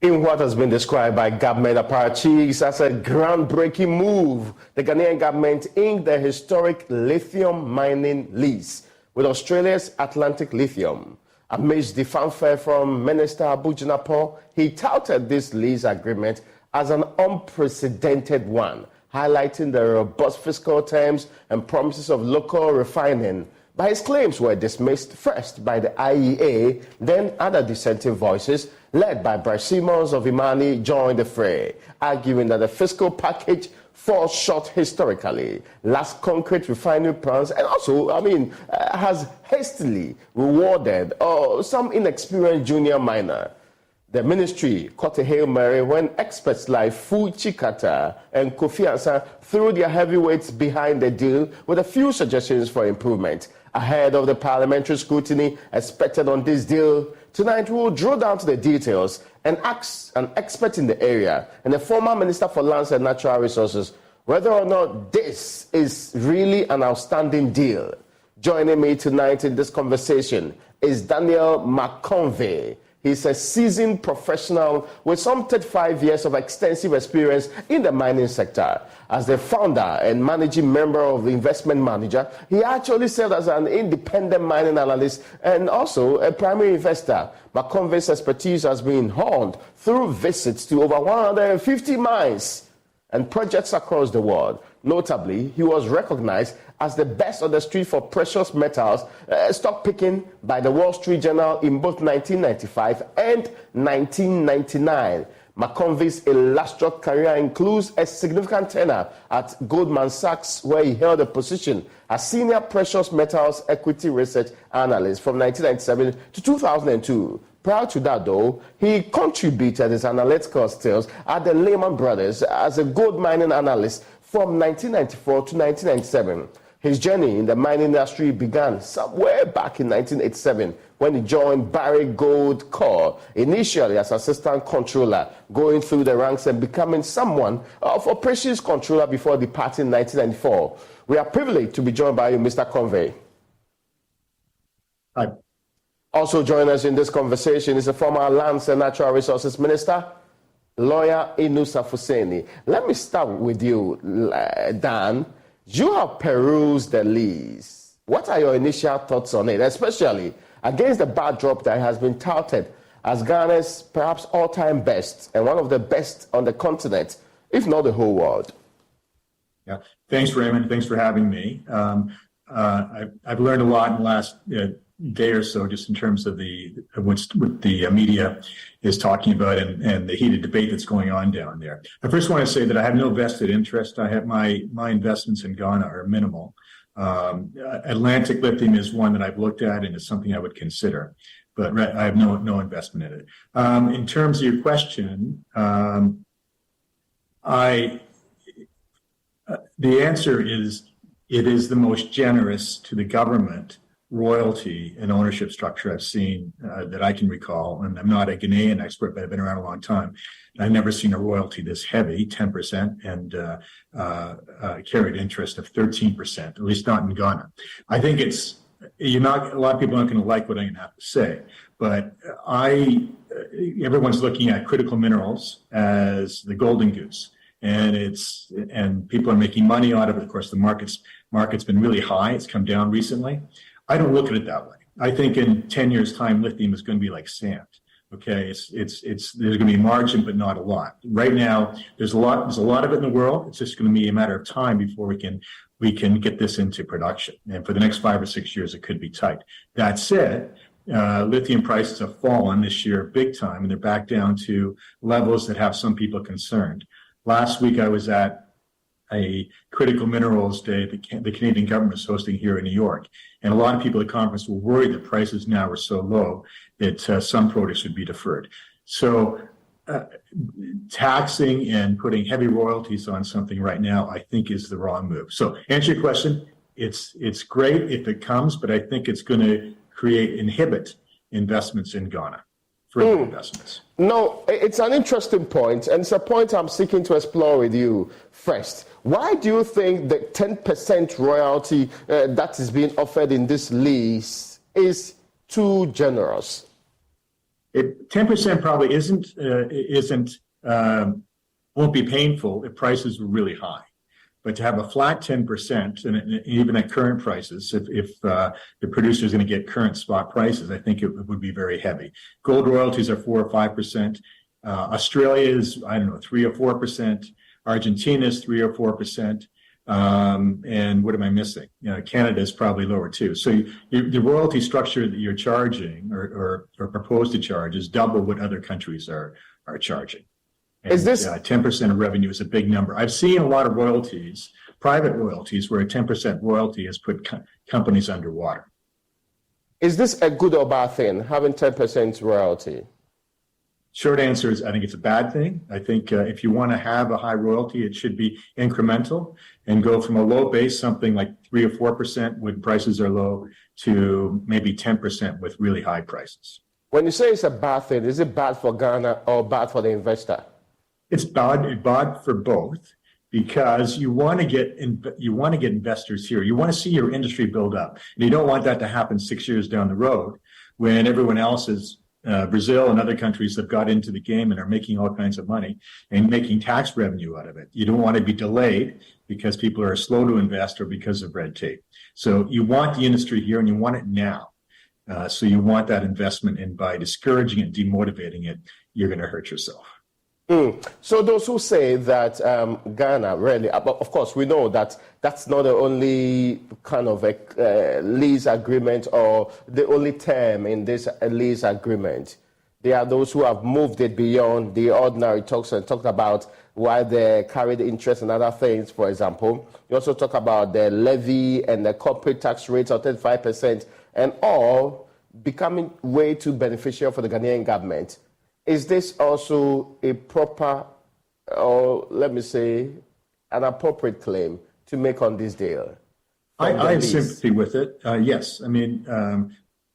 In what has been described by government apparatchiks as a groundbreaking move, the Ghanaian government inked the historic lithium mining lease with Australia's Atlantic Lithium. Amidst the fanfare from Minister Abu Jinapor, he touted this lease agreement as an unprecedented one, highlighting the robust fiscal terms and promises of local refining. But his claims were dismissed first by the IEA, then other dissenting voices, led by Bryce Simmons of Imani, joined the fray, arguing that the fiscal package falls short historically, lacks concrete refinery plans, and also, has hastily rewarded some inexperienced junior miner. The ministry caught a Hail Mary when experts like Fu Chikata and Kofi Ansan threw their heavyweights behind the deal with a few suggestions for improvement. Ahead of the parliamentary scrutiny expected on this deal, tonight we will drill down to the details and ask an expert in the area and the former Minister for Lands and Natural Resources whether or not this is really an outstanding deal. Joining me tonight in this conversation is Daniel McConvey. He's a seasoned professional with some 35 years of extensive experience in the mining sector. As the founder and managing member of the investment manager, he actually served as an independent mining analyst and also a primary investor. McConvey's expertise has been honed through visits to over 150 mines and projects across the world. Notably, he was recognized as the best on the street for precious metals stock picking by the Wall Street Journal in both 1995 and 1999. McConvey's illustrious career includes a significant tenure at Goldman Sachs, where he held a position as senior precious metals equity research analyst from 1997 to 2002. Prior to that, though, he contributed his analytical skills at the Lehman Brothers as a gold mining analyst from 1994 to 1997. His journey in the mining industry began somewhere back in 1987 when he joined Barrick Gold Corp, initially as assistant controller, going through the ranks and becoming someone of operations controller before departing in 1994. We are privileged to be joined by you, Mr. Convey. Hi. Also joining us in this conversation is the former Lands and Natural Resources Minister, lawyer Inusa Fuseni. Let me start with you, Dan. You have perused the lease. What are your initial thoughts on it, especially against the backdrop that has been touted as Ghana's perhaps all-time best and one of the best on the continent, if not the whole world? Yeah, thanks, Raymond. Thanks for having me. I've learned a lot in the last day or so, just in terms of what the media is talking about and the heated debate that's going on down there. I first want to say that I have no vested interest. I have my investments in Ghana are minimal. Atlantic Lithium is one that I've looked at and is something I would consider, but I have no investment in it. In terms of your question, the answer is it is the most generous to the government royalty and ownership structure I've seen that I can recall. And I'm not a Ghanaian expert, but I've been around a long time. I've never seen a royalty this heavy, 10%, and carried interest of 13%, at least not in Ghana. I think a lot of people aren't going to like what I'm going to have to say, but everyone's looking at critical minerals as the golden goose. And people are making money out of it. Of course, the market's been really high. It's come down recently. I don't look at it that way. I think in 10 years' time, lithium is going to be like sand. Okay, there's going to be margin, but not a lot. Right now, there's a lot of it in the world. It's just going to be a matter of time before we can get this into production. And for the next 5 or 6 years, it could be tight. That said, lithium prices have fallen this year big time, and they're back down to levels that have some people concerned. Last week, I was at a critical minerals day the Canadian government is hosting here in New York. And a lot of people at the conference were worried that prices now are so low that some products would be deferred. So taxing and putting heavy royalties on something right now, I think, is the wrong move. So answer your question, it's great if it comes, but I think it's going to inhibit investments in Ghana. Investments. No, it's an interesting point, and it's a point I'm seeking to explore with you first. Why do you think the 10% royalty that is being offered in this lease is too generous? 10% probably won't be painful if prices were really high. But to have a flat 10%, and even at current prices, if the producer is going to get current spot prices, I think it would be very heavy. Gold royalties are 4 or 5%. Australia is, I don't know, 3 or 4%. Argentina is 3 or 4%. And what am I missing? Canada is probably lower too. So the royalty structure that you're charging or proposed to charge is double what other countries are charging. And, is this 10% of revenue is a big number? I've seen a lot of royalties, private royalties, where a 10% royalty has put companies underwater. Is this a good or bad thing, having 10% royalty? Short answer is I think it's a bad thing. I think if you want to have a high royalty, it should be incremental and go from a low base, something like 3 or 4% when prices are low, to maybe 10% with really high prices. When you say it's a bad thing, is it bad for Ghana or bad for the investor? It's bad for both, because you want to get investors here. You want to see your industry build up, and you don't want that to happen 6 years down the road when everyone else is. Brazil and other countries have got into the game and are making all kinds of money and making tax revenue out of it. You don't want to be delayed because people are slow to invest or because of red tape. So you want the industry here and you want it now. So you want that investment, and by discouraging it, demotivating it, you're going to hurt yourself. So those who say that Ghana really, of course, we know that that's not the only kind of a lease agreement or the only term in this lease agreement. There are those who have moved it beyond the ordinary talks and talked about why they carried interest and other things, for example. You also talk about the levy and the corporate tax rates of 35% and all becoming way too beneficial for the Ghanaian government. Is this also a proper, or let me say, an appropriate claim to make on this deal? I have sympathy with it. Yes. I mean,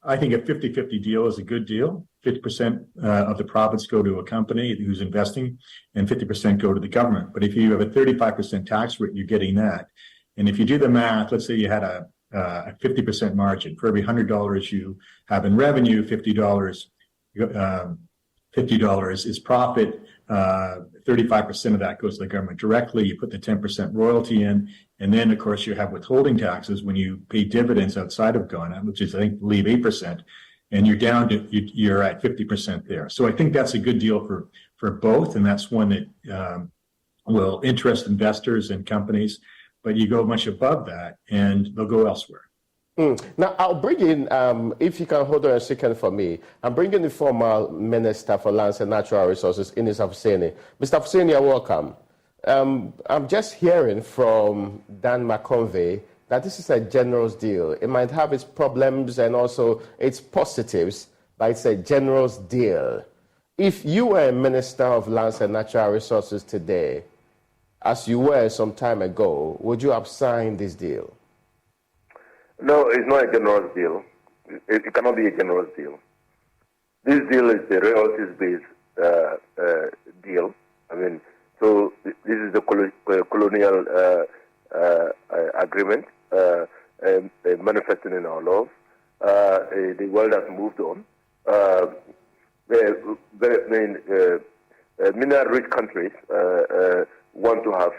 I think a 50-50 deal is a good deal. 50% of the profits go to a company who's investing and 50% go to the government. But if you have a 35% tax rate, you're getting that. And if you do the math, let's say you had a 50% margin. For every $100 you have in revenue, $50 is profit. 35% of that goes to the government directly. You put the 10% royalty in, and then of course you have withholding taxes when you pay dividends outside of Ghana, which is, I think, believe 8%, and you're at 50% there. So I think that's a good deal for both, and that's one that will interest investors and companies. But you go much above that, and they'll go elsewhere. Now, I'll bring in, if you can hold on a second for me, I'm bringing the former Minister for Lands and Natural Resources, Ines Afuseni. Mr. Afuseni, you're welcome. I'm just hearing from Dan McConvey that this is a generous deal. It might have its problems and also its positives, but it's a generous deal. If you were a Minister of Lands and Natural Resources today, as you were some time ago, would you have signed this deal? No, it's not a generous deal. It cannot be a generous deal. This deal is a royalties-based deal. I mean, so this is the colonial agreement manifesting in our laws. The world has moved on. Mineral-rich countries want to have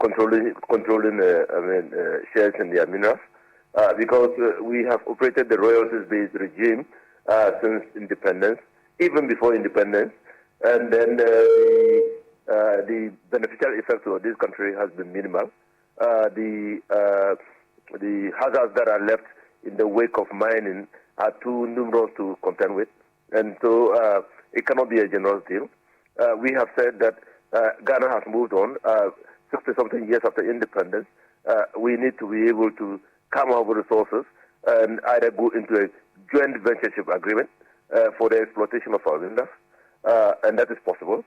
controlling shares in their minerals. Because we have operated the royalties-based regime since independence, even before independence, and then the beneficial effects of this country has been minimal. The hazards that are left in the wake of mining are too numerous to contend with, and so it cannot be a generous deal. We have said that Ghana has moved on 60-something years after independence. We need to be able to come up with resources and either go into a joint ventureship agreement for the exploitation of our minerals, and that is possible.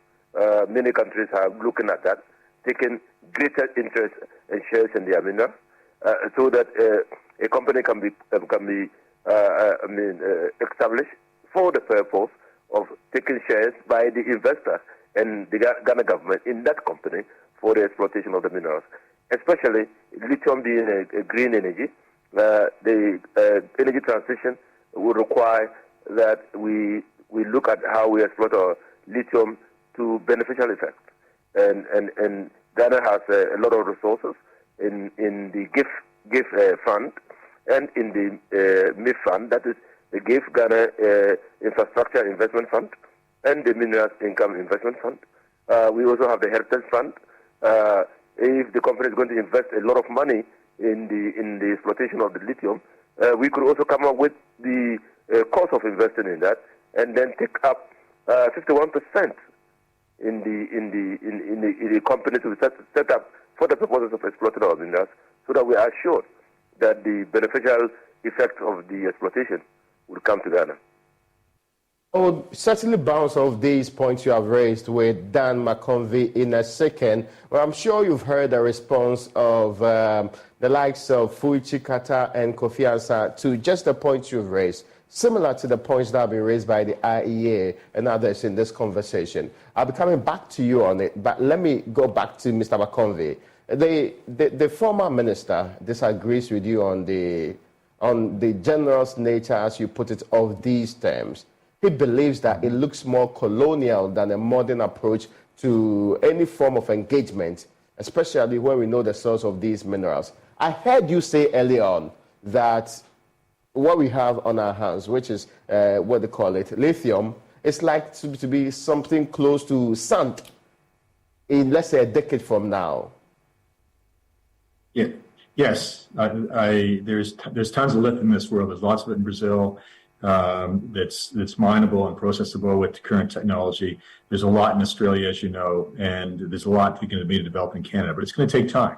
Many countries are looking at that, taking greater interest and shares in their minerals, so that a company can be established for the purpose of taking shares by the investor and the Ghana government in that company for the exploitation of the minerals. Especially lithium being a green energy, the energy transition will require that we we look at how we exploit our lithium to beneficial effect. And Ghana has a lot of resources in the GIF fund and in the MIF fund, that is the GIF Ghana Infrastructure Investment Fund and the Minerals Income Investment Fund. We also have the Heritage Fund. If the company is going to invest a lot of money in the exploitation of the lithium, we could also come up with the cost of investing in that, and then take up 51% in the company to set up for the purposes of exploiting our minerals, so that we are assured that the beneficial effect of the exploitation will come to Ghana. I would certainly bounce off these points you have raised with Dan McConvey in a second. Well, I'm sure you've heard the response of the likes of Fuichi Kata and Kofi Ansah to just the points you've raised, similar to the points that have been raised by the IEA and others in this conversation. I'll be coming back to you on it, but let me go back to Mr. McConvey. The former minister disagrees with you on the generous nature, as you put it, of these terms. He believes that it looks more colonial than a modern approach to any form of engagement, especially when we know the source of these minerals. I heard you say early on that what we have on our hands, which is what they call it, lithium, is like to be something close to sand in, let's say, a decade from now. Yeah. Yes, there's tons of lithium in this world. There's lots of it in Brazil. That's mineable and processable with the current technology. There's a lot in Australia, as you know, and there's a lot going to be developed in Canada, but it's going to take time.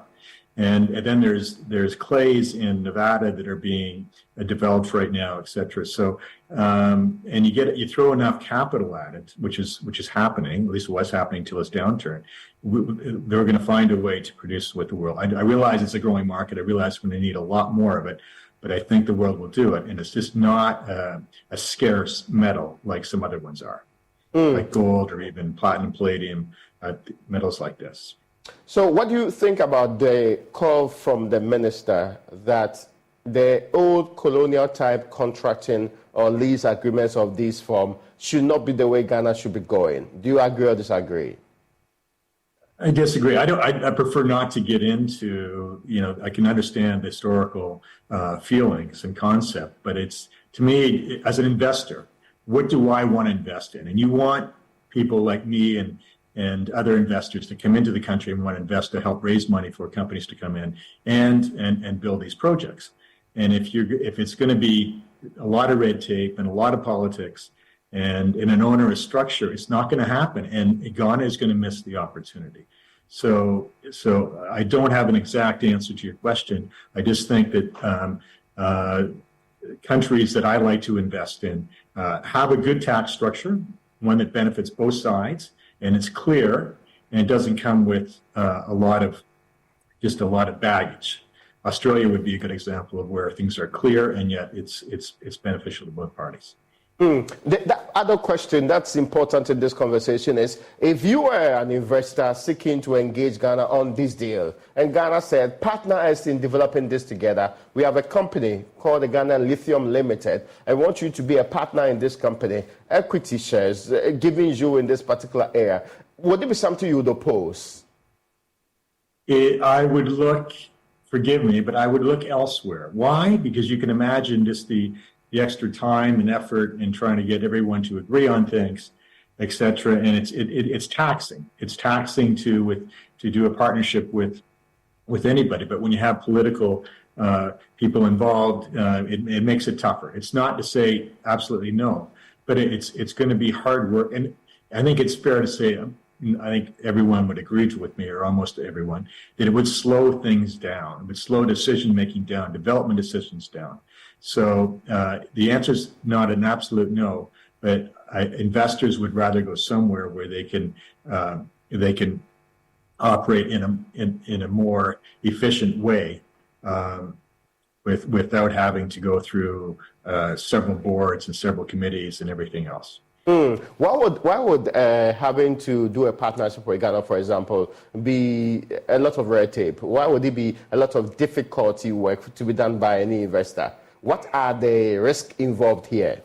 And then there's clays in Nevada that are being developed right now, et cetera. So, and you throw enough capital at it, which is happening, at least it was happening till this downturn. They're going to find a way to produce with the world. I realize it's a growing market. I realize we're going to need a lot more of it, but I think the world will do it. And it's just not a scarce metal like some other ones are, like gold or even platinum, palladium, metals like this. So what do you think about the call from the minister that the old colonial type contracting or lease agreements of this form should not be the way Ghana should be going? Do you agree or disagree? I disagree. I prefer not to get into, I can understand the historical feelings and concept, but it's, to me, as an investor, what do I want to invest in? And you want people like me and other investors to come into the country and want to invest to help raise money for companies to come in and build these projects. And if it's going to be a lot of red tape and a lot of politics and in an onerous structure, it's not going to happen. And Ghana is going to miss the opportunity. So I don't have an exact answer to your question. I just think that countries that I like to invest in have a good tax structure, one that benefits both sides, and it's clear, and it doesn't come with a lot of baggage. Australia would be a good example of where things are clear, and yet it's beneficial to both parties. The other question that's important in this conversation is, if you were an investor seeking to engage Ghana on this deal, and Ghana said, partner us in developing this together, we have a company called the Ghana Lithium Limited, I want you to be a partner in this company, equity shares giving you in this particular area, would it be something you would oppose? I would look, forgive me, but I would look elsewhere. Why? Because you can imagine just the extra time and effort in trying to get everyone to agree on things, et cetera. And it's taxing. It's taxing to do a partnership with anybody. But when you have political people involved, it makes it tougher. It's not to say absolutely no, but it's going to be hard work. And I think it's fair to say, I think everyone would agree with me, or almost everyone, that it would slow things down. It would slow decision-making down, development decisions down. So the answer is not an absolute no, but investors would rather go somewhere where they can operate in a more efficient way, without having to go through several boards and several committees and everything else. Why would having to do a partnership with Ghana, for example, be a lot of red tape? Why would it be a lot of difficulty work to be done by any investor? What are the risks involved here?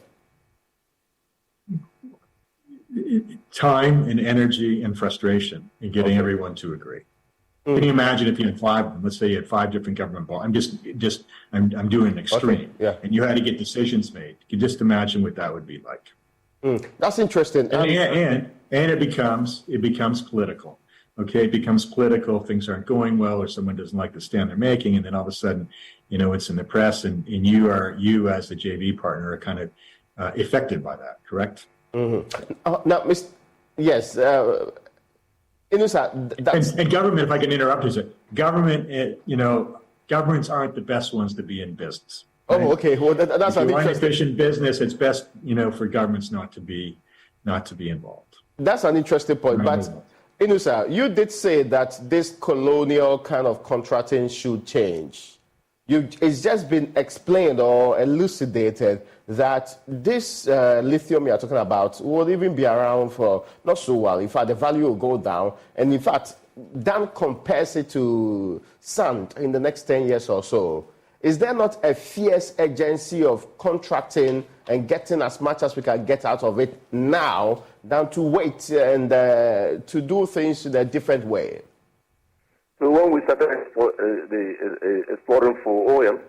time and energy and frustration in getting everyone to agree. Can you imagine if you had five, let's say you had five different government bonds? I'm doing an extreme. Yeah. And you had to get decisions made. You can just imagine what that would be like. That's interesting. And it becomes political. Okay, it becomes political. Things aren't going well, or someone doesn't like the stand they're making, and then all of a sudden, it's in the press, and you as the JV partner are kind of affected by that. Correct? Now, yes, and government. If I can interrupt you, government. Governments aren't the best ones to be in business. Right? Oh, okay. Well, that's an interesting. Efficient business. It's best, for governments not to be involved. That's an interesting point, but. Inusa, you did say that this colonial kind of contracting should change. It's just been explained or elucidated that this lithium you're talking about will even be around for not so well. In fact, the value will go down. And in fact, Dan compares it to sand in the next 10 years or so. Is there not a fierce urgency of contracting and getting as much as we can get out of it now than to wait and to do things in a different way? So when we started exploring for oil,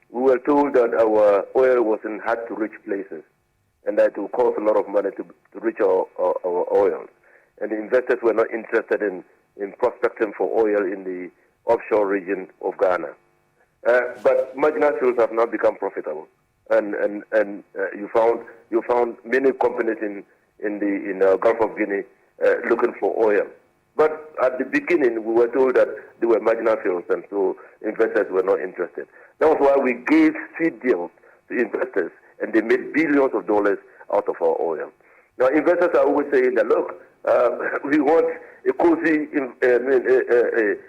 we were told that our oil was in hard-to-reach places and that it would cost a lot of money to reach our oil. And the investors were not interested in prospecting for oil in the offshore region of Ghana. But marginal fields have not become profitable, and you found many companies in the Gulf of Guinea looking for oil. But at the beginning, we were told that they were marginal fields, and so investors were not interested. That was why we gave seed deals to investors, and they made billions of dollars out of our oil. Now, investors are always saying that, look, we want a cozy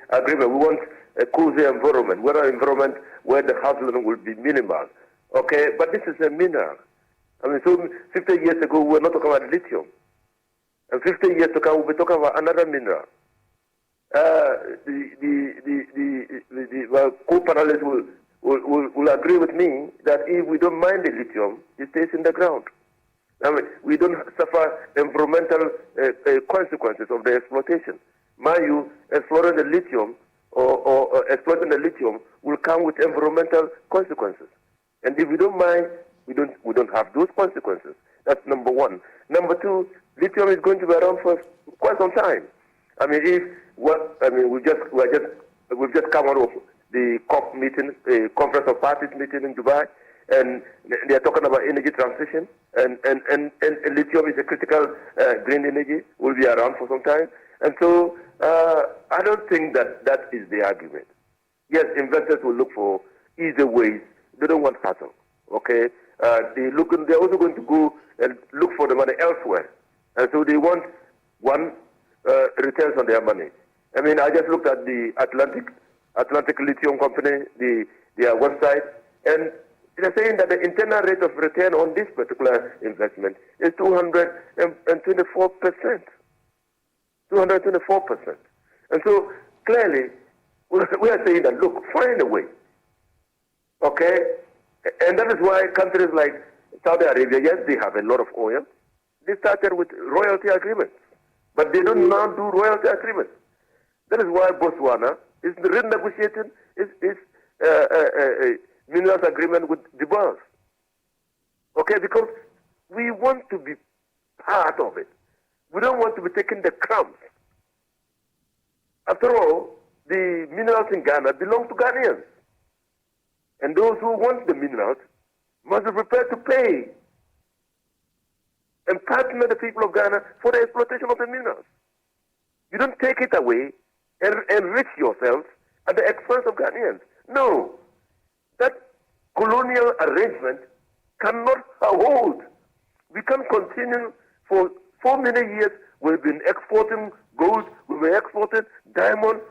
agreement. We want a cozy environment, an environment where the hassling will be minimal. Okay, but this is a mineral. So 50 years ago, we were not talking about lithium. And 50 years to come, we'll be talking about another mineral. The co-panelists will agree with me that if we don't mine the lithium, it stays in the ground. We don't suffer environmental consequences of the exploitation. Mind you, exploring the lithium or exploiting the lithium will come with environmental consequences. And if we don't mine, we don't have those consequences. That's number one. Number two, lithium is going to be around for quite some time. We've just come out of the COP meeting, Conference of Parties meeting in Dubai, and they are talking about energy transition, and lithium is a critical green energy, will be around for some time. And so I don't think that is the argument. Yes, investors will look for easy ways. They don't want hassle. Okay, they're also going to go and look for the money elsewhere, and so they want returns on their money. I just looked at the Atlantic Lithium Company, their website, and they're saying that the internal rate of return on this particular investment is 224%. 224%. And so clearly, we are saying that, look, find a way. Okay? And that is why countries like Saudi Arabia, yes, they have a lot of oil. They started with royalty agreements, but they don't now do royalty agreements. That is why Botswana is renegotiating its minerals agreement with the Boers. Okay, because we want to be part of it. We don't want to be taking the crumbs. After all, the minerals in Ghana belong to Ghanaians. And those who want the minerals must be prepared to pay and partner the people of Ghana for the exploitation of the minerals. You don't take it away and enrich yourselves at the expense of Ghanaians. No. That colonial arrangement cannot hold. We can continue for so many years. We've been exporting gold, we've been exporting diamond.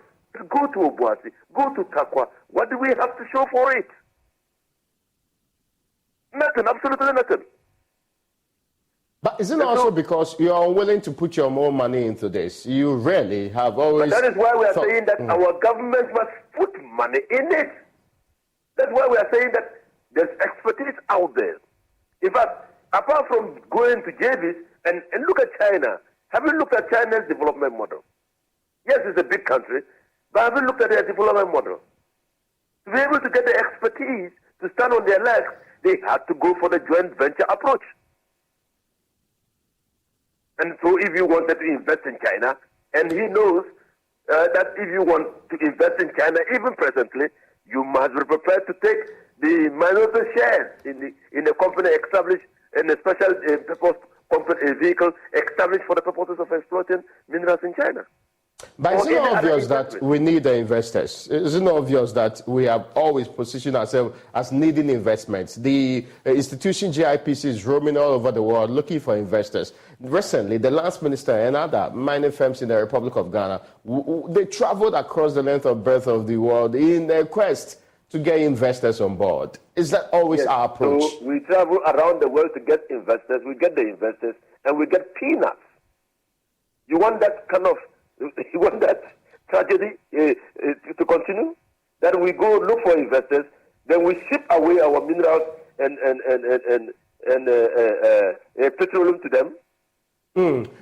Go to Obuasi, go to Takwa. What do we have to show for it? Nothing, absolutely nothing. But isn't it also because you are unwilling to put your own money into this? You really have always... But that is why we are saying that our government must put money in it. That's why we are saying that there's expertise out there. In fact, apart from going to JVs And look at China. Have you looked at China's development model? Yes, it's a big country, but have you looked at their development model? To be able to get the expertise to stand on their legs, they had to go for the joint venture approach. And so if you wanted to invest in China, and he knows that if you want to invest in China, even presently, you must be prepared to take the minority shares in a company established in a special purpose company, a vehicle established for the purposes of exploiting minerals in China. But is it not obvious that we need the investors? Is it not obvious that we have always positioned ourselves as needing investments? The institution GIPC is roaming all over the world looking for investors. Recently, the lance minister and other mining firms in the Republic of Ghana, they traveled across the length and breadth of the world in their quest to get investors on board. Is that always our approach? So we travel around the world to get investors. We get the investors, and we get peanuts. You want that kind of... You want that tragedy to continue? That we go look for investors, then we ship away our minerals and petroleum to them.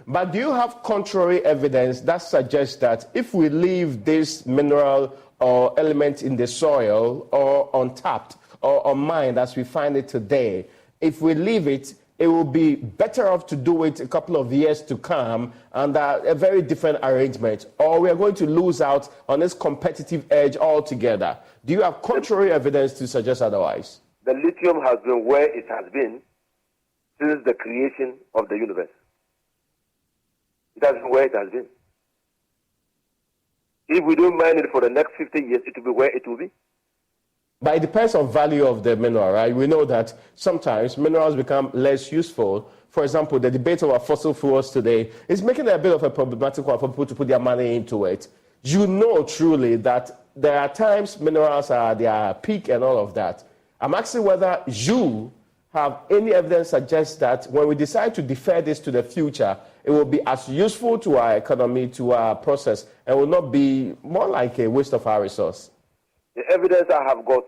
But do you have contrary evidence that suggests that if we leave this mineral or element in the soil or untapped or unmined as we find it today, if we leave it, it will be better off to do it a couple of years to come under a very different arrangement, or we are going to lose out on this competitive edge altogether? Do you have contrary evidence to suggest otherwise? The lithium has been where it has been since the creation of the universe. It has been where it has been. If we don't mine it for the next 50 years, it will be where it will be. But it depends on value of the mineral, right? We know that sometimes minerals become less useful. For example, the debate over fossil fuels today is making it a bit of a problematic one for people to put their money into it. You know truly that there are times minerals are at their peak and all of that. I'm asking whether you have any evidence suggests that when we decide to defer this to the future, it will be as useful to our economy, to our process, and will not be more like a waste of our resource. The evidence I have got,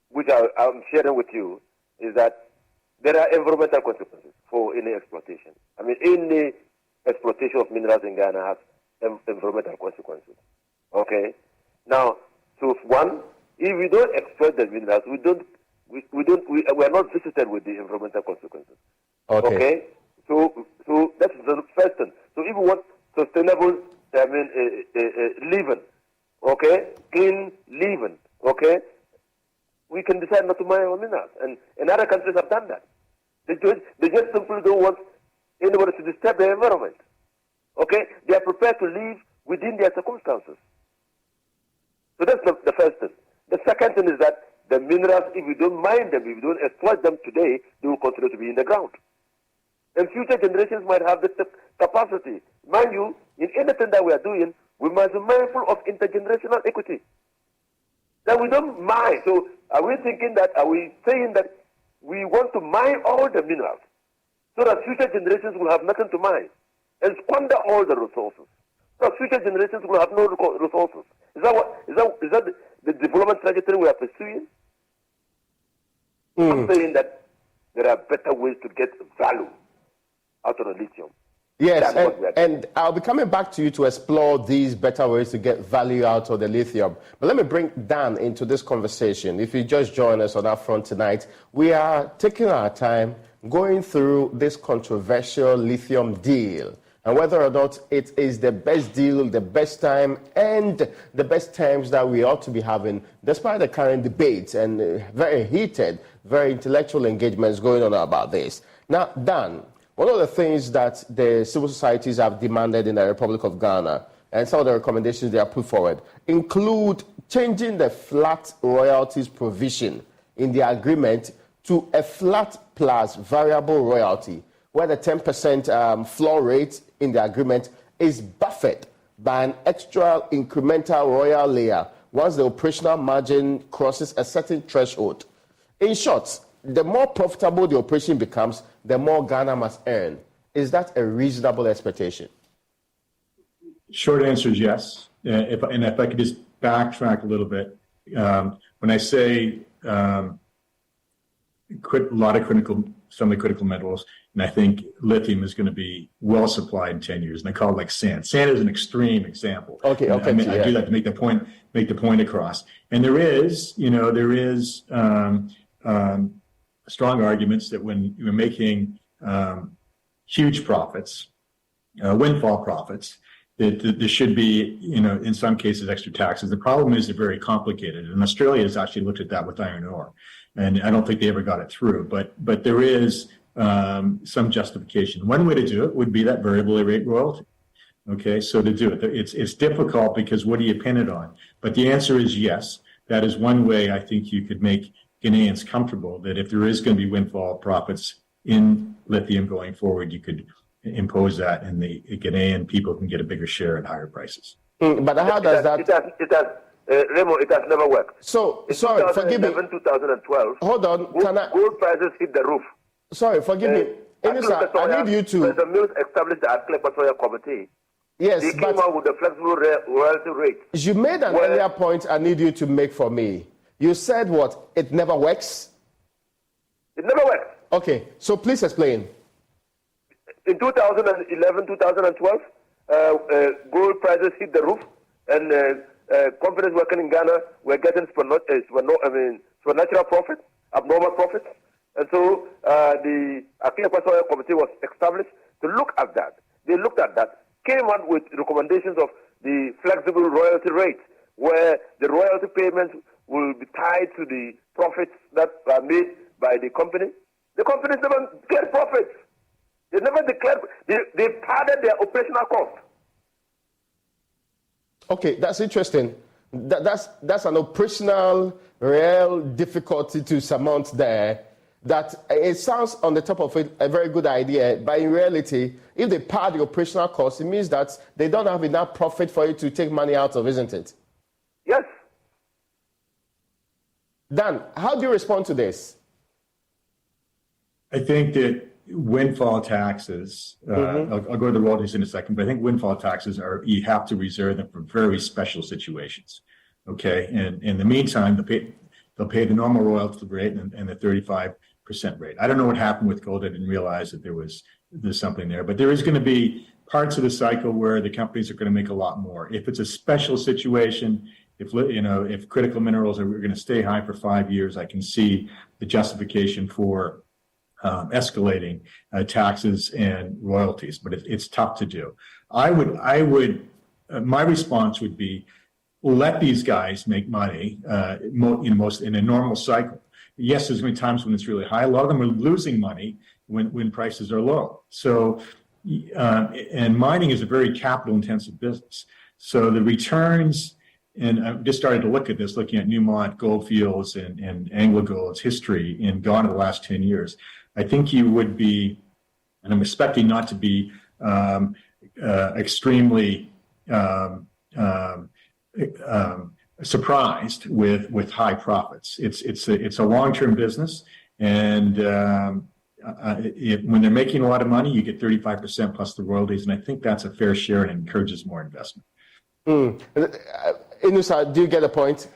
which I'm sharing with you, is that there are environmental consequences for any exploitation. I mean, any exploitation of minerals in Ghana has environmental consequences. Okay? Now, so one, if we don't exploit the minerals, we are not visited with the environmental consequences. Okay? So that's the first thing. So if we want sustainable, living, okay, clean living, okay, we can decide not to mine our minerals, and other countries have done that. They just simply don't want anybody to disturb the environment. Okay, they are prepared to live within their circumstances. So that's the first thing. The second thing is that the minerals, if we don't mine them, if we don't exploit them today, they will continue to be in the ground. And future generations might have this capacity. Mind you, in anything that we are doing, we must be mindful of intergenerational equity. That we don't mine. So are we saying that we want to mine all the minerals so that future generations will have nothing to mine and squander all the resources? So future generations will have no resources. Is that the development trajectory we are pursuing? I'm saying that there are better ways to get value out of the lithium. Yes, and I'll be coming back to you to explore these better ways to get value out of the lithium. But let me bring Dan into this conversation. If you just join us on that front tonight, we are taking our time going through this controversial lithium deal and whether or not it is the best deal, the best time, and the best times that we ought to be having, despite the current debates and very heated, very intellectual engagements going on about this. Now, Dan, one of the things that the civil societies have demanded in the Republic of Ghana, and some of the recommendations they have put forward, include changing the flat royalties provision in the agreement to a flat plus variable royalty, where the 10% floor rate in the agreement is buffered by an extra incremental royal layer once the operational margin crosses a certain threshold. In short, the more profitable the operation becomes, the more Ghana must earn. Is that a reasonable expectation? Short answer is yes. If I could just backtrack a little bit, when I say a lot of critical some of the critical metals, and I think lithium is going to be well supplied in 10 years. And I call it like sand. Sand is an extreme example. Okay. I do that to make the point across. And there is strong arguments that when you're making huge profits, windfall profits, that there should be, in some cases, extra taxes. The problem is they're very complicated, and Australia has actually looked at that with iron ore, and I don't think they ever got it through. But there is some justification. One way to do it would be that variable rate royalty. Okay, so to do it, it's difficult because what do you pin it on? But the answer is yes. That is one way I think you could make Ghanaians comfortable that if there is going to be windfall profits in lithium going forward, you could impose that, and the Ghanaian people can get a bigger share at higher prices. But how does that? Remo, it has never worked. So, sorry, forgive me. 2012. Hold on, gold prices hit the roof. Sorry, forgive me. Inusa, I need you to. The Mills established the Equatorial Committee. Yes, they came out with a flexible royalty rate. You made an earlier point I need you to make for me. You said what? It never works? It never works. Okay, so please explain. In 2011, 2012, gold prices hit the roof, and companies working in Ghana were getting supernatural profits, abnormal profits. And so the Equatorial Committee was established to look at that. They looked at that, came out with recommendations of the flexible royalty rate, where the royalty payments will be tied to the profits that are made by the company. The companies never get profits. They never declared. They padded their operational cost. Okay, that's interesting. That's an operational, real difficulty to surmount there. That it sounds on the top of it a very good idea, but in reality, if they pad the operational cost, it means that they don't have enough profit for you to take money out of, isn't it? Yes. Dan, how do you respond to this? I think that windfall taxes, I'll go to the royalties in a second, but I think windfall taxes you have to reserve them for very special situations. Okay. And in the meantime, they'll pay the normal royalty rate and the 35% rate. I don't know what happened with gold. I didn't realize that there's something there, but there is going to be parts of the cycle where the companies are going to make a lot more. If it's a special situation, if critical minerals are going to stay high for 5 years, I can see the justification for escalating taxes and royalties, but it's tough to do. My response would be, let these guys make money. Most in a normal cycle. Yes, there's going to be times when it's really high. A lot of them are losing money when prices are low. So, and mining is a very capital-intensive business. So the returns. And I've just started to look at this, looking at Newmont, Goldfields, and AngloGold's history in Ghana the last 10 years. I think you would be, and I'm expecting not to be extremely surprised with high profits. It's a long-term business, and when they're making a lot of money, you get 35% plus the royalties, and I think that's a fair share and encourages more investment. Inusa, do you get the point?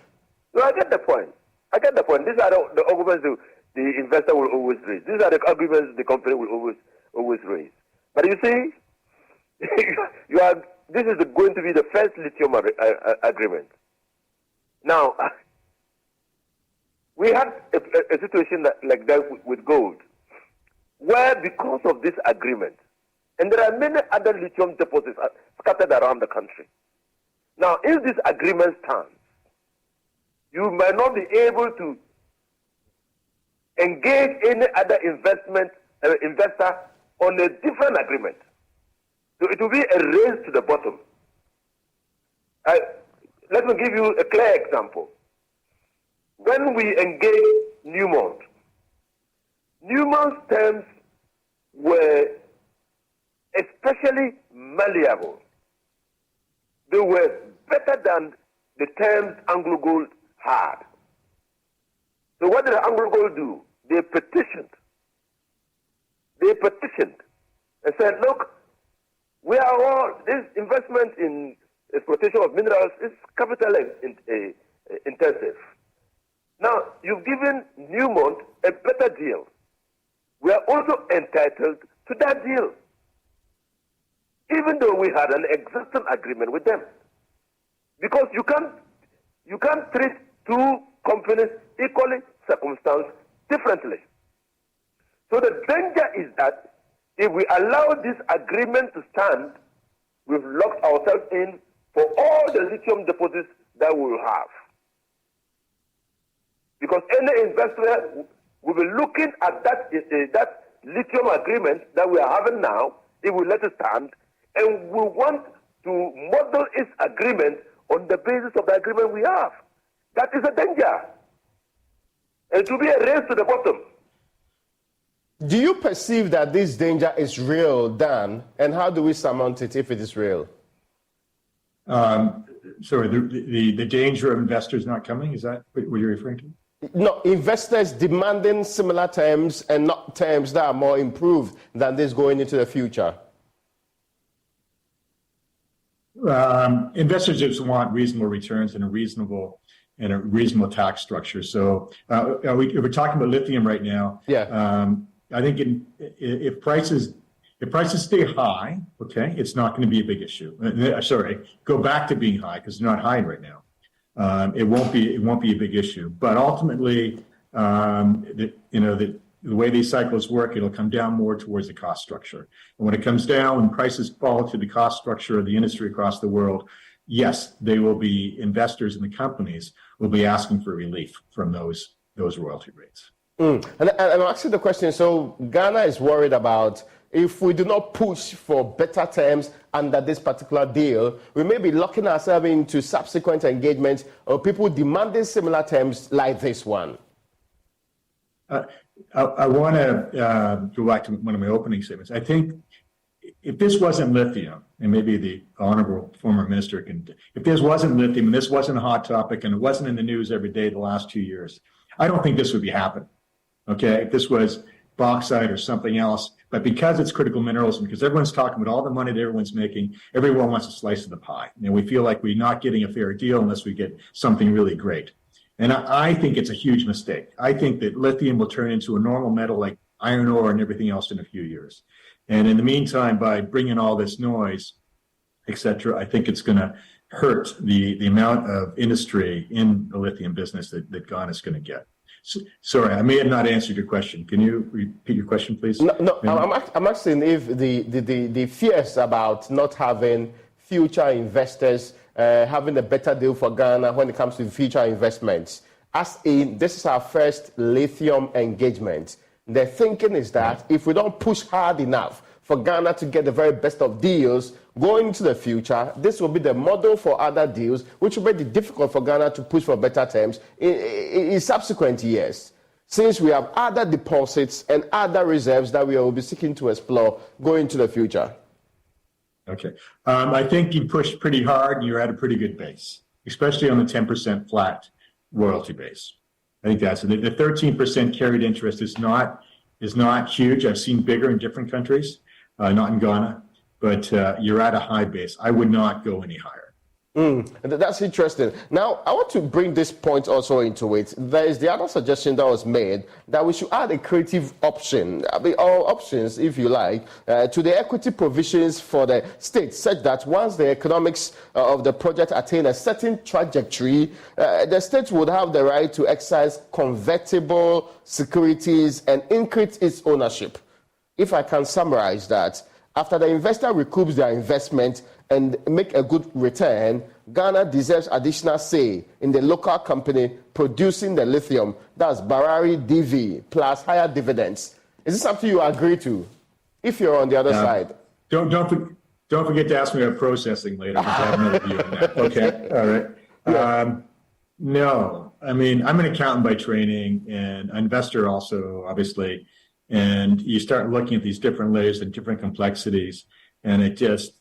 No, I get the point. These are the arguments the investor will always raise. These are the arguments the company will always raise. But you see, this is going to be the first lithium agreement. Now, we had a situation like that with gold, where because of this agreement, and there are many other lithium deposits scattered around the country. Now, if this agreement stands, you might not be able to engage any other investor on a different agreement. So it will be a race to the bottom. Let me give you a clear example. When we engaged Newmont's terms were especially malleable. They were better than the terms AngloGold had. So what did AngloGold do? They petitioned and said, look, we are all, this investment in exploitation of minerals is capital intensive. Now, you've given Newmont a better deal. we are also entitled to that deal, even though we had an existing agreement with them. Because you can't treat two companies equally circumstanced differently. So the danger is that if we allow this agreement to stand, we've locked ourselves in for all the lithium deposits that we will have. Because any investor will be looking at that lithium agreement that we are having now, if we let it stand, and we want to model its agreement on the basis of the agreement we have. That is a danger. And to be a race to the bottom. Do you perceive that this danger is real, Dan? And how do we surmount it if it is real? Sorry, the danger of investors not coming, is that what you're referring to? No, investors demanding similar terms and not terms that are more improved than this going into the future. Investors just want reasonable returns and a reasonable tax structure. So we're talking about lithium right now. Yeah. I think if prices stay high, okay, it's not going to be a big issue. Sorry, go back to being high because they're not high right now. It won't be a big issue. But ultimately, the way these cycles work, it'll come down more towards the cost structure. And when it comes down, when prices fall to the cost structure of the industry across the world, yes, they will be investors in the companies will be asking for relief from those royalty rates. And I'm asking the question, so Ghana is worried about if we do not push for better terms under this particular deal, we may be locking ourselves into subsequent engagements of people demanding similar terms like this one. I want to go back to one of my opening statements. I think if this wasn't lithium, and maybe the honorable former minister can, if this wasn't lithium and this wasn't a hot topic and it wasn't in the news every day the last 2 years, I don't think this would be happening. Okay, if this was bauxite or something else, but because it's critical minerals and because everyone's talking about all the money that everyone's making, everyone wants a slice of the pie. And we feel like we're not getting a fair deal unless we get something really great. And I think it's a huge mistake. I think that lithium will turn into a normal metal like iron ore and everything else in a few years. And in the meantime, by bringing all this noise, et cetera, I think it's going to hurt the amount of industry in the lithium business that Ghana is going to get. Sorry, I may have not answered your question. Can you repeat your question, please? No, I'm asking if the fears about not having future investors having a better deal for Ghana when it comes to future investments, as in this is our first lithium engagement. The thinking is that if we don't push hard enough for Ghana to get the very best of deals going into the future, this will be the model for other deals, which will make it difficult for Ghana to push for better terms in subsequent years, since we have other deposits and other reserves that we will be seeking to explore going into the future. Okay. I think you pushed pretty hard and you're at a pretty good base, especially on the 10% flat royalty base. I think that's the 13% carried interest is not huge. I've seen bigger in different countries, not in Ghana, but you're at a high base. I would not go any higher. That's interesting. Now, I want to bring this point also into it. There is the other suggestion that was made that we should add a creative option, or options, if you like, to the equity provisions for the state, such that once the economics of the project attain a certain trajectory, the state would have the right to exercise convertible securities and increase its ownership. If I can summarize that, after the investor recoups their investment and make a good return, Ghana deserves additional say in the local company producing the lithium, that's Barari DV, plus higher dividends. Is this something you agree to, if you're on the other side? Don't forget to ask me about processing later, because I have another view on that. Okay, all right. Yeah. No, I mean, I'm an accountant by training and an investor also, obviously, and you start looking at these different layers and different complexities, and it just,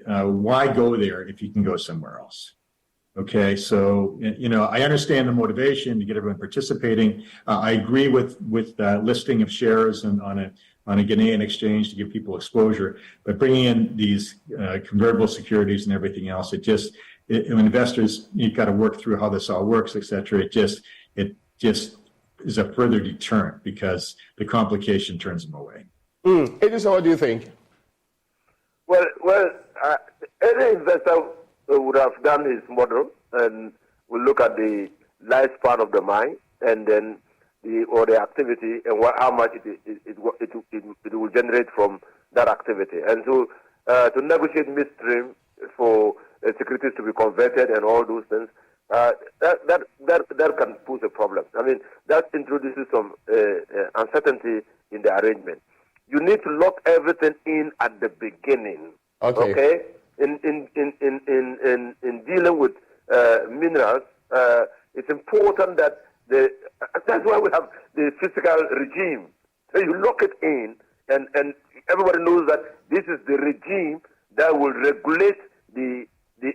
why go there if you can go somewhere else? Okay, so, I understand the motivation to get everyone participating. I agree with listing of shares on a Ghanaian exchange to give people exposure, but bringing in these convertible securities and everything else, investors, you've got to work through how this all works, et cetera. It just is a further deterrent because the complication turns them away. Edison, what do you think? Well, any investor would have done his model and will look at the lifespan of the mine and then the activity and how much it will generate from that activity. And so to negotiate midstream for securities to be converted and all those things, that can pose a problem. I mean, that introduces some uncertainty in the arrangement. You need to lock everything in at the beginning. Okay? In dealing with minerals, it's important that that's why we have the fiscal regime. So you lock it in, and everybody knows that this is the regime that will regulate the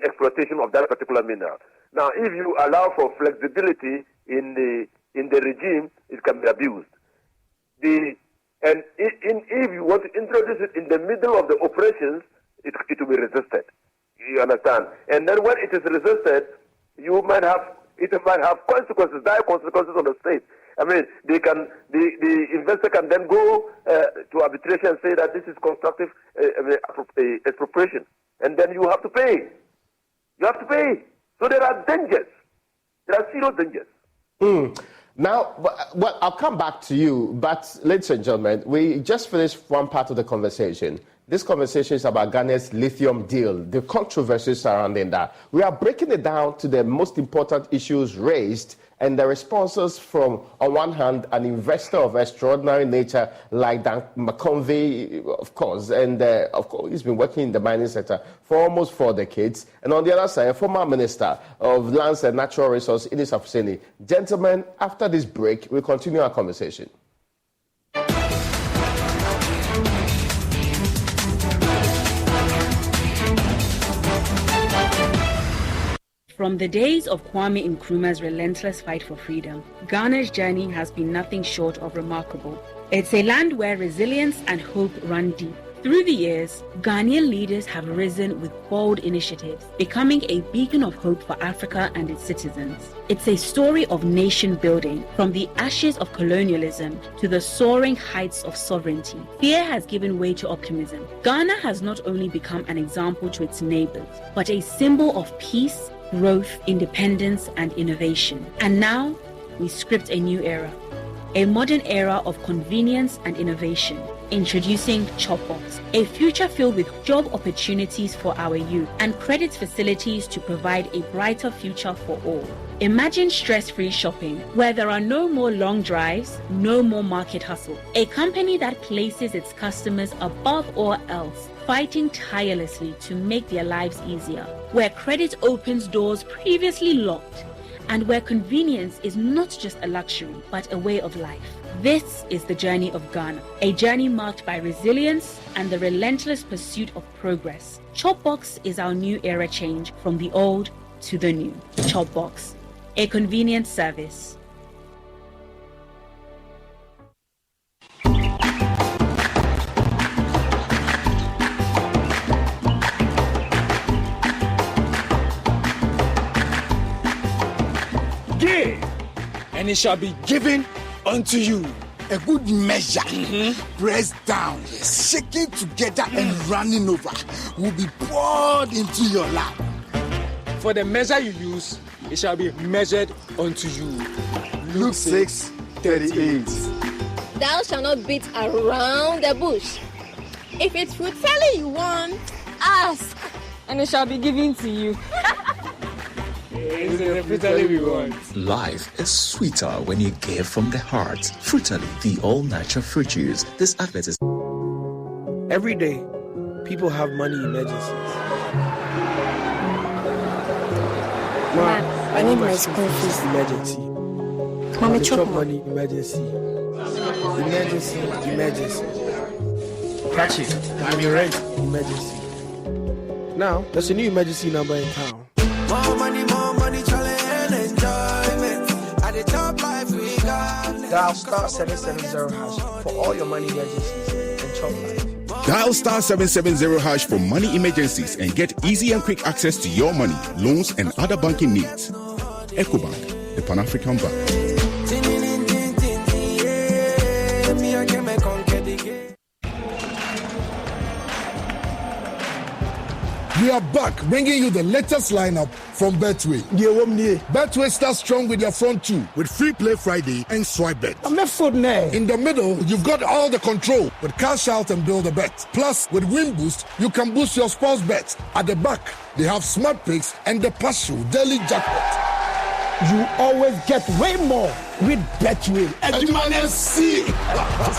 exploitation of that particular mineral. Now, if you allow for flexibility in the regime, it can be abused. If you want to introduce it in the middle of the operations, it will be resisted. You understand? And then when it is resisted, it might have consequences, dire consequences on the state. I mean, the investor can then go to arbitration and say that this is constructive expropriation, and then you have to pay. You have to pay. So there are dangers. There are serious dangers. Now, well, I'll come back to you, but ladies and gentlemen, we just finished one part of the conversation. This conversation is about Ghana's lithium deal, the controversy surrounding that. We are breaking it down to the most important issues raised and the responses from, on one hand, an investor of extraordinary nature like Dan McConvey, of course, and of course, he's been working in the mining sector for almost 4 decades. And on the other side, a former minister of lands and natural resources, Idris Afuseni. Gentlemen, after this break, we'll continue our conversation. From the days of Kwame Nkrumah's relentless fight for freedom, Ghana's journey has been nothing short of remarkable. It's a land where resilience and hope run deep. Through the years, Ghanaian leaders have risen with bold initiatives, becoming a beacon of hope for Africa and its citizens. It's a story of nation building, from the ashes of colonialism to the soaring heights of sovereignty. Fear has given way to optimism. Ghana has not only become an example to its neighbors, but a symbol of peace, growth, independence, and innovation. And now, we script a new era. A modern era of convenience and innovation. Introducing Chopbox, a future filled with job opportunities for our youth and credit facilities to provide a brighter future for all. Imagine stress-free shopping, where there are no more long drives, no more market hustle. A company that places its customers above all else, fighting tirelessly to make their lives easier, where credit opens doors previously locked, and where convenience is not just a luxury, but a way of life. This is the journey of Ghana, a journey marked by resilience and the relentless pursuit of progress. Chopbox is our new era change from the old to the new. Chopbox, a convenient service. Give, and it shall be given unto you. A good measure, pressed down, shaking together and running over, will be poured into your lap. For the measure you use, it shall be measured unto you. Luke 6:38. Thou shalt not beat around the bush. If it's fruit salad you want, ask, and it shall be given to you. Life is sweeter when you give from the heart. Frutally, the all-natural fruit juice. This advert is... Every day, people have money emergencies. I need my school fees. Emergency. Mommy, chop money emergency. Emergency. Catch it. Have your rent emergency. Now, there's a new emergency number in town. More money, challenge and enjoyment. At the top life we got. Dial star 770 hash for all your money emergencies and chop life. Dial star 770 hash for money emergencies and get easy and quick access to your money, loans, and other banking needs. EcoBank, the Pan-African Bank. We are back, bringing you the latest lineup from Betway. Betway starts strong with their front two, with Free Play Friday and Swipe Bet. In the middle, you've got all the control with Cash Out and Build a Bet. Plus, with Win Boost, you can boost your sports bets. At the back, they have Smart Picks and the partial daily jackpot. You always get way more with Betway. This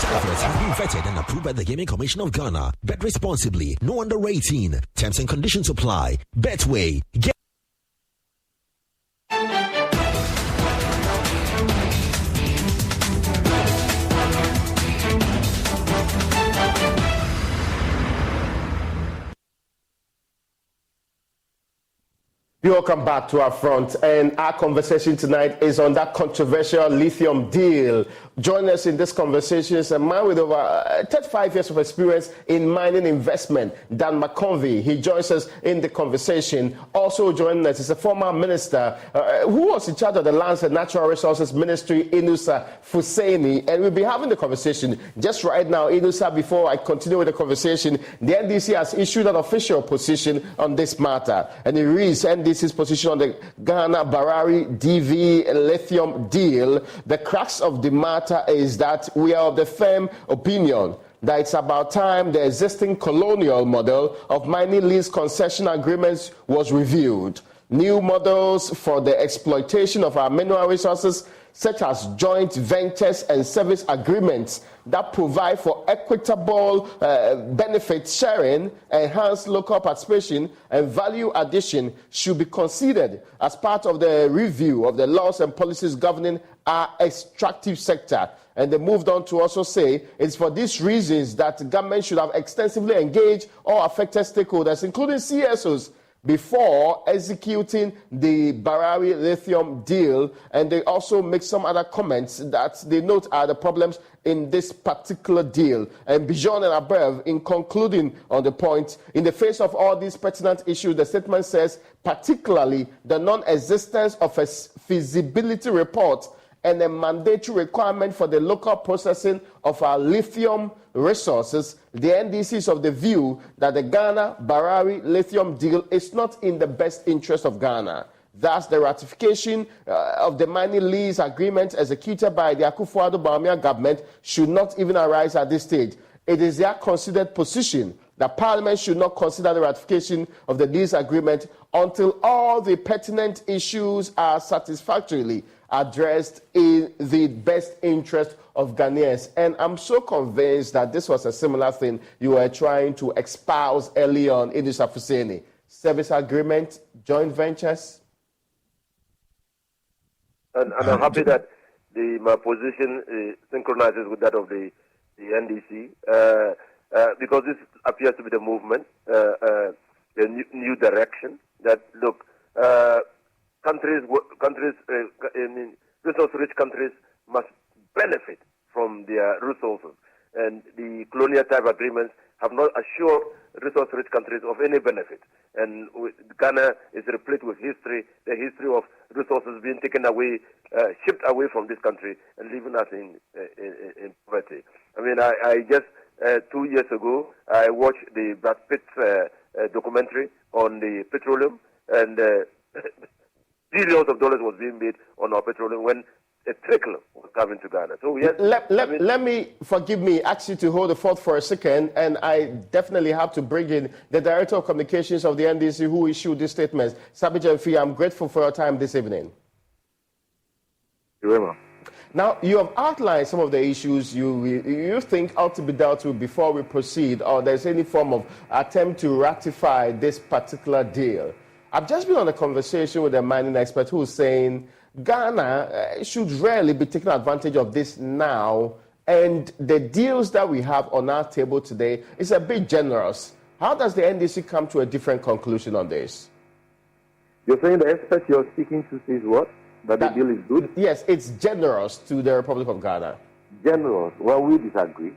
offer has been vetted and approved by the Gaming Commission of Ghana. Bet responsibly. No under 18. Terms and conditions apply. Betway. Welcome back to our front, and our conversation tonight is on that controversial lithium deal. Joining us in this conversation is a man with over 35 years of experience in mining investment, Dan McConvey. He joins us in the conversation. Also joining us is a former minister who was in charge of the Lands and Natural Resources Ministry, Inusa Fuseni, and we'll be having the conversation just right now. Inusa, before I continue with the conversation, the NDC has issued an official position on this matter, and it reads NDC's position on the Ghana-Barari DV lithium deal. The crux of the matter is that we are of the firm opinion that it's about time the existing colonial model of mining lease concession agreements was reviewed. New models for the exploitation of our mineral resources, such as joint ventures and service agreements that provide for equitable benefit sharing, enhanced local participation, and value addition, should be considered as part of the review of the laws and policies governing our extractive sector. And they moved on to also say it's for these reasons that the government should have extensively engaged all affected stakeholders, including CSOs, before executing the Barari lithium deal. And they also make some other comments that they note are the problems in this particular deal. And beyond and above, in concluding on the point, in the face of all these pertinent issues, the statement says particularly the non-existence of a feasibility report and a mandatory requirement for the local processing of our lithium resources, the NDC is of the view that the Ghana-Barari lithium deal is not in the best interest of Ghana. Thus, the ratification of the mining lease agreement executed by the Akufo-Addo Bawumia government should not even arise at this stage. It is their considered position that Parliament should not consider the ratification of the lease agreement until all the pertinent issues are satisfactorily addressed in the best interest of Ghanaians. And I'm so convinced that this was a similar thing you were trying to espouse early on in this Afuseni. Service agreement, joint ventures. And I'm happy that my position synchronizes with that of the NDC because this appears to be the movement, the new direction that, look, resource-rich countries must benefit from their resources, and the colonial-type agreements have not assured resource-rich countries of any benefit. And Ghana is replete with history, the history of resources being taken away, shipped away from this country, and leaving us in poverty. I mean, I just 2 years ago, I watched the Brad Pitt documentary on the petroleum, and billions of dollars was being made on our petroleum when a trickle was coming to Ghana. So yes, let me, forgive me, ask you to hold the fort for a second, and I definitely have to bring in the Director of Communications of the NDC who issued these statements. Sabi Jamfi, I'm grateful for your time this evening. You're welcome. Now, you have outlined some of the issues you think ought to be dealt with before we proceed, or there's any form of attempt to ratify this particular deal. I've just been on a conversation with a mining expert who's saying Ghana should rarely be taking advantage of this now, and the deals that we have on our table today is a bit generous. How does the NDC come to a different conclusion on this? You're saying the expert you're speaking to says what? That the deal is good? Yes, it's generous to the Republic of Ghana. Generous? Well, we disagree.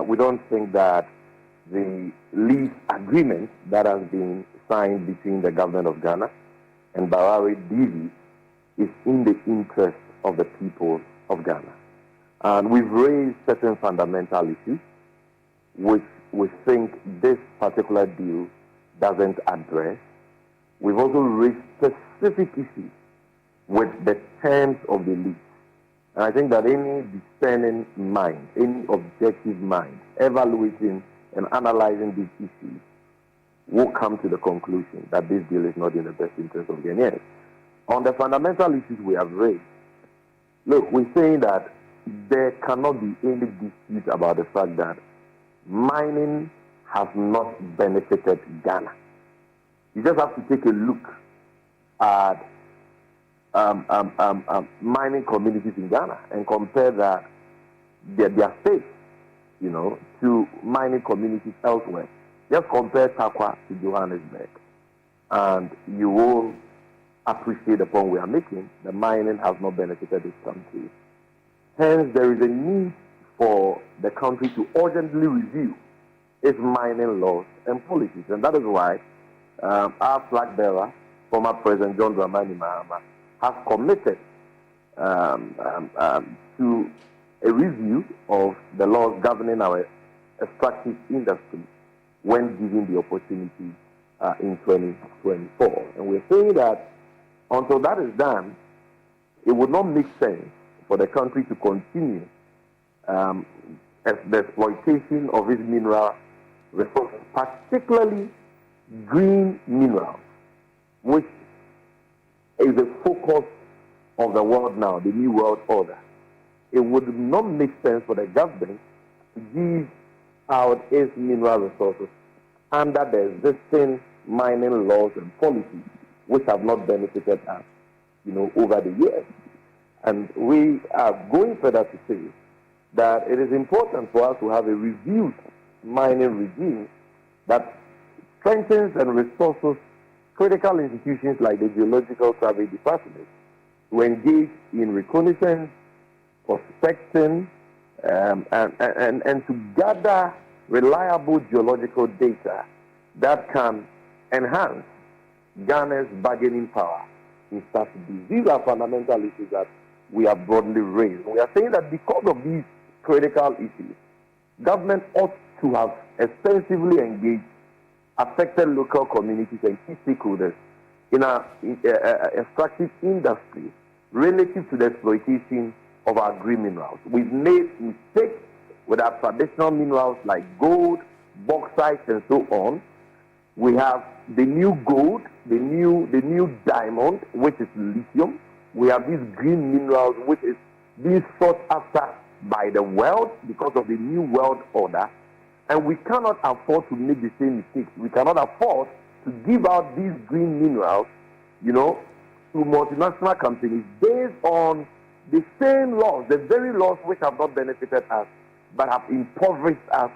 We don't think that the lease agreement that has been signed between the government of Ghana and Barari DV is in the interest of the people of Ghana. And we've raised certain fundamental issues which we think this particular deal doesn't address. We've also raised specific issues with the terms of the lease. And I think that any discerning mind, any objective mind, evaluating and analyzing these issues will come to the conclusion that this deal is not in the best interest of Ghanaians. On the fundamental issues we have raised, look, we're saying that there cannot be any dispute about the fact that mining has not benefited Ghana. You just have to take a look at mining communities in Ghana and compare that their state, to mining communities elsewhere. Just compare Takwa to Johannesburg, and you will appreciate the point we are making. The mining has not benefited this country. Hence, there is a need for the country to urgently review its mining laws and policies, and that is why our flag bearer, former President John Dramani Mahama, has committed to a review of the laws governing our extractive industry when given the opportunity in 2024. And we're saying that until that is done, it would not make sense for the country to continue the exploitation of its mineral resources, particularly green minerals, which is the focus of the world now, the new world order. It would not make sense for the government to give out its mineral resources under the existing mining laws and policies, which have not benefited us, over the years. And we are going further to say that it is important for us to have a reviewed mining regime that strengthens and resources critical institutions like the Geological Survey Department to engage in reconnaissance, prospecting, and to gather reliable geological data that can enhance Ghana's bargaining power in such deals. These are fundamental issues that we have broadly raised. We are saying that because of these critical issues, government ought to have extensively engaged affected local communities and key stakeholders in our extractive industry relative to the exploitation of our green minerals. We've made mistakes with our traditional minerals like gold, bauxite, and so on. We have the new gold, the new diamond, which is lithium. We have these green minerals, which is being sought after by the world because of the new world order. And we cannot afford to make the same mistakes. We cannot afford to give out these green minerals, to multinational companies based on the same laws, the very laws which have not benefited us, but have impoverished us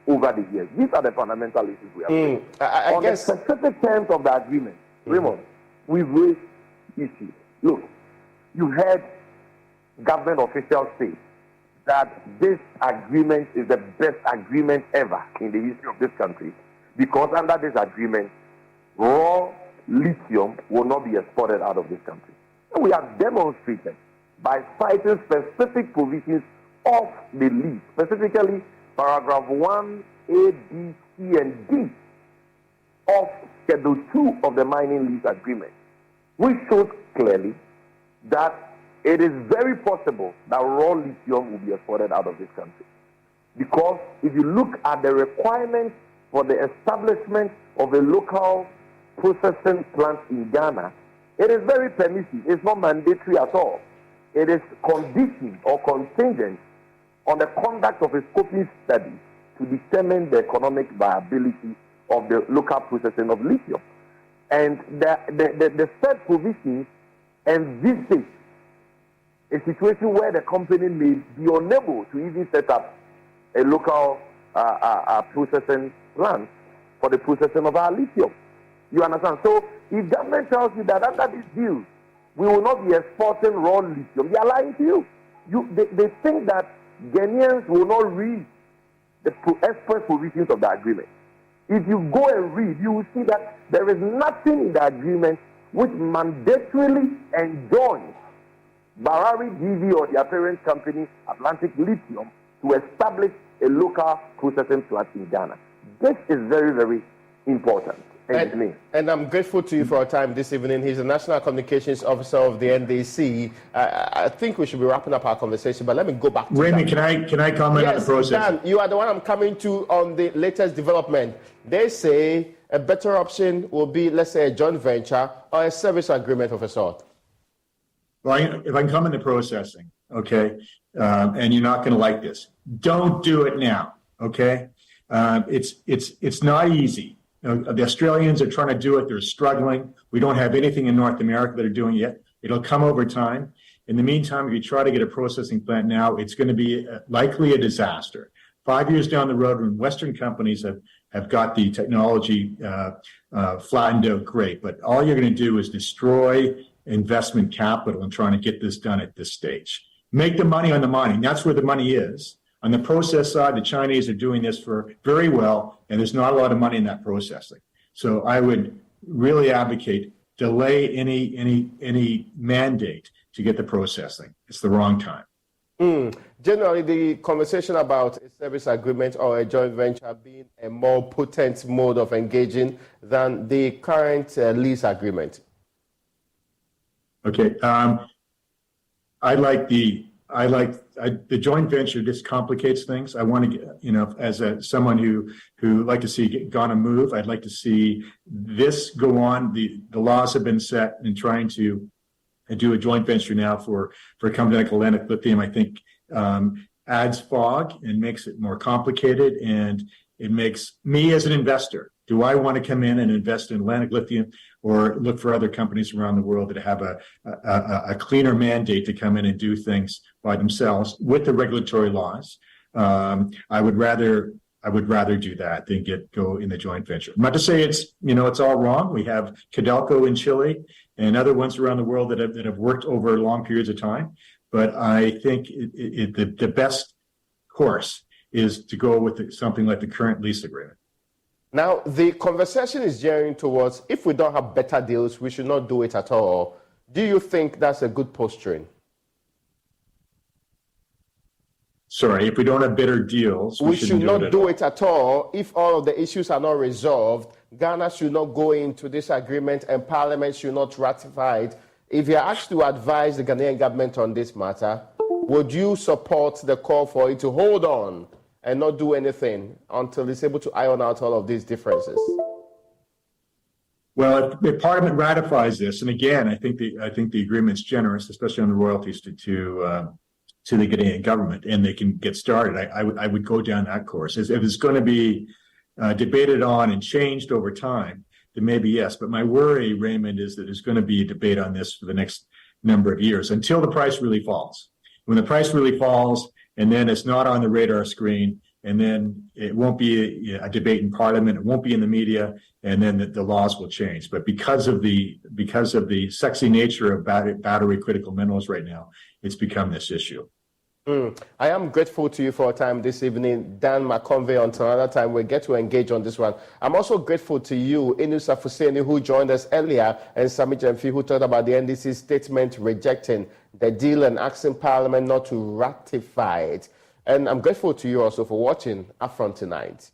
over the years. These are the fundamental issues we have. On the specific terms of the agreement, Raymond, we've raised issues. Look, you heard government officials say that this agreement is the best agreement ever in the history of this country, because under this agreement, raw lithium will not be exported out of this country. And we have demonstrated by citing specific provisions of the lease, specifically paragraph 1, A, B, C, and D of Schedule 2 of the mining lease agreement, which shows clearly that it is very possible that raw lithium will be exported out of this country. Because if you look at the requirements for the establishment of a local processing plant in Ghana, it is very permissive. It's not mandatory at all. It is conditioned or contingent on the conduct of a scoping study to determine the economic viability of the local processing of lithium. And the said provisions envisage a situation where the company may be unable to even set up a local processing plant for the processing of our lithium. You understand? So if government tells you that under this deal, we will not be exporting raw lithium, they are lying to you. They think that Ghanaians will not read the express provisions of the agreement. If you go and read, you will see that there is nothing in the agreement which mandatorily enjoins Barari DV or their parent company, Atlantic Lithium, to establish a local processing plant in Ghana. This is very, very important. And I'm grateful to you for your time this evening. He's the National Communications Officer of the NDC. I think we should be wrapping up our conversation, but let me go back to Raymond, can I comment on the process? Dan, you are the one I'm coming to on the latest development. They say a better option will be, let's say, a joint venture or a service agreement of a sort. Well, if I can come into processing, okay, and you're not going to like this, don't do it now, okay? It's not easy. The Australians are trying to do it. They're struggling. We don't have anything in North America that are doing it yet. It'll come over time. In the meantime, if you try to get a processing plant now, it's going to be likely a disaster. 5 years down the road, when Western companies have got the technology flattened out, great. But all you're going to do is destroy investment capital in trying to get this done at this stage. Make the money on the mining. That's where the money is. On the process side, the Chinese are doing this for very well, and there's not a lot of money in that processing. So I would really advocate delay any mandate to get the processing. It's the wrong time. Generally, the conversation about a service agreement or a joint venture being a more potent mode of engaging than the current lease agreement. Okay, the joint venture just complicates things. I want to, as someone who like to see Ghana move, I'd like to see this go on. The laws have been set in trying to do a joint venture now for a company like Atlantic Lithium. I think adds fog and makes it more complicated, and it makes me as an investor. Do I want to come in and invest in Atlantic Lithium, or look for other companies around the world that have a cleaner mandate to come in and do things by themselves with the regulatory laws? I would rather do that than go in the joint venture. Not to say it's all wrong. We have Codelco in Chile and other ones around the world that have worked over long periods of time. But I think the best course is to go with something like the current lease agreement. Now, the conversation is gearing towards, if we don't have better deals, we should not do it at all. Do you think that's a good posturing? Sorry, if we don't have better deals, we should not do it at all. If all of the issues are not resolved, Ghana should not go into this agreement and Parliament should not ratify it. If you're asked to advise the Ghanaian government on this matter, would you support the call for it to hold on and not do anything until it's able to iron out all of these differences? Well, if Parliament ratifies this, and again, I think the agreement's generous, especially on the royalties to the Ghanaian government, and they can get started. I would go down that course. If it's going to be debated on and changed over time, then maybe yes. But my worry, Raymond, is that there's going to be a debate on this for the next number of years until the price really falls. When the price really falls, and then it's not on the radar screen, and then it won't be a debate in Parliament, it won't be in the media, and then the laws will change. But because of the sexy nature of battery critical minerals right now, it's become this issue. I am grateful to you for your time this evening, Dan McConvey. Until another time, we'll get to engage on this one. I'm also grateful to you, Inusa Fuseni, who joined us earlier, and Sami Jamfi, who talked about the NDC statement rejecting the deal and asking Parliament not to ratify it. And I'm grateful to you also for watching Upfront tonight.